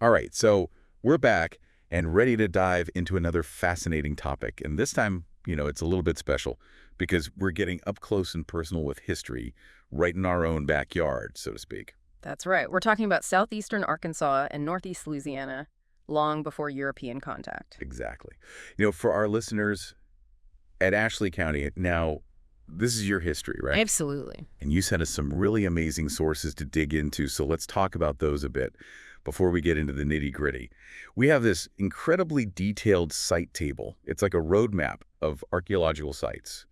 All right, so we're back and ready to dive into another fascinating topic. And this time, it's a little bit special because we're getting up close and personal with history right in our own backyard, so to speak. That's right. We're talking about southeastern Arkansas and northeast Louisiana long before European contact. Exactly. For our listeners at Ashley County, now, this is your history, right? Absolutely. And you sent us some really amazing sources to dig into, so let's talk about those a bit before we get into the nitty-gritty. We have this incredibly detailed site table. It's like a roadmap of archaeological sites.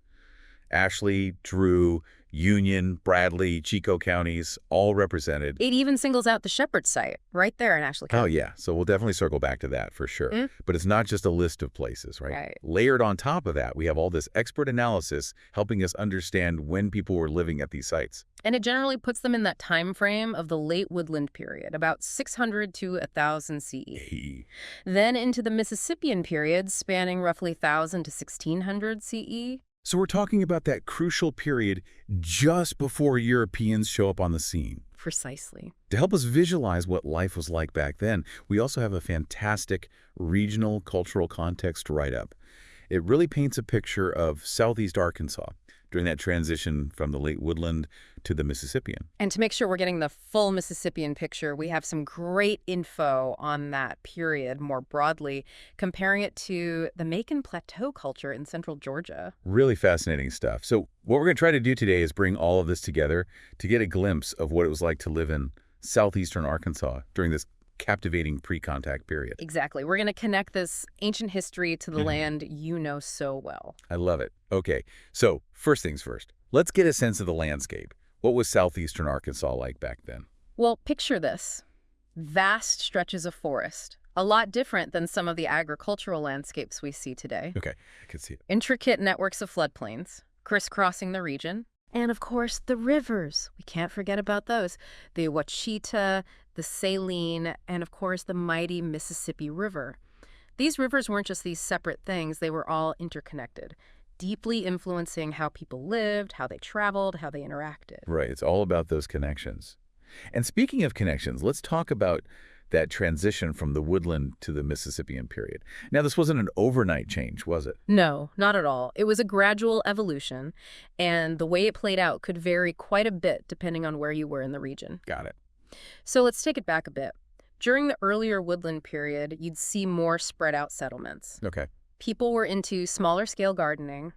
Ashley, Drew, Union, Bradley, Chico counties, all represented. It even singles out the Shepherd site right there in Ashley Oh, County. yeah. So we'll definitely circle back to that for sure. Mm. But it's not just a list of places, right? Right. Layered on top of that, we have all this expert analysis helping us understand when people were living at these sites. And it generally puts them in that time frame of the late Woodland period, about 600 to 1000 CE. Hey. Then into the Mississippian period, spanning roughly 1000 to 1600 CE. So we're talking about that crucial period just before Europeans show up on the scene. Precisely. To help us visualize what life was like back then, we also have a fantastic regional cultural context write-up. It really paints a picture of southeast Arkansas during that transition from the late Woodland to the Mississippian. And to make sure we're getting the full Mississippian picture, we have some great info on that period more broadly, comparing it to the Macon Plateau culture in central Georgia. Really fascinating stuff. So what we're going to try to do today is bring all of this together to get a glimpse of what it was like to live in southeastern Arkansas during this captivating pre-contact period. Exactly. We're going to connect this ancient history to the land you know so well. I love it. Okay, so first things first, let's get a sense of the landscape. What was southeastern Arkansas like back then? Well, picture this. Vast stretches of forest. A lot different than some of the agricultural landscapes we see today. Okay, I can see it. Intricate networks of floodplains, crisscrossing the region. And of course, the rivers. We can't forget about those. The Wachita, the Saline, and of course, the mighty Mississippi River. These rivers weren't just these separate things. They were all interconnected, deeply influencing how people lived, how they traveled, how they interacted. Right, it's all about those connections. And speaking of connections, let's talk about that transition from the Woodland to the Mississippian period. Now, this wasn't an overnight change, was it? No, not at all. It was a gradual evolution, and the way it played out could vary quite a bit depending on where you were in the region. Got it. So let's take it back a bit. During the earlier Woodland period, you'd see more spread out settlements. Okay. People were into smaller scale gardening,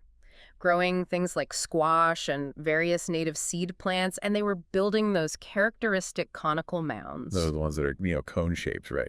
growing things like squash and various native seed plants, and they were building those characteristic conical mounds. Those are the ones that are, cone shapes, right?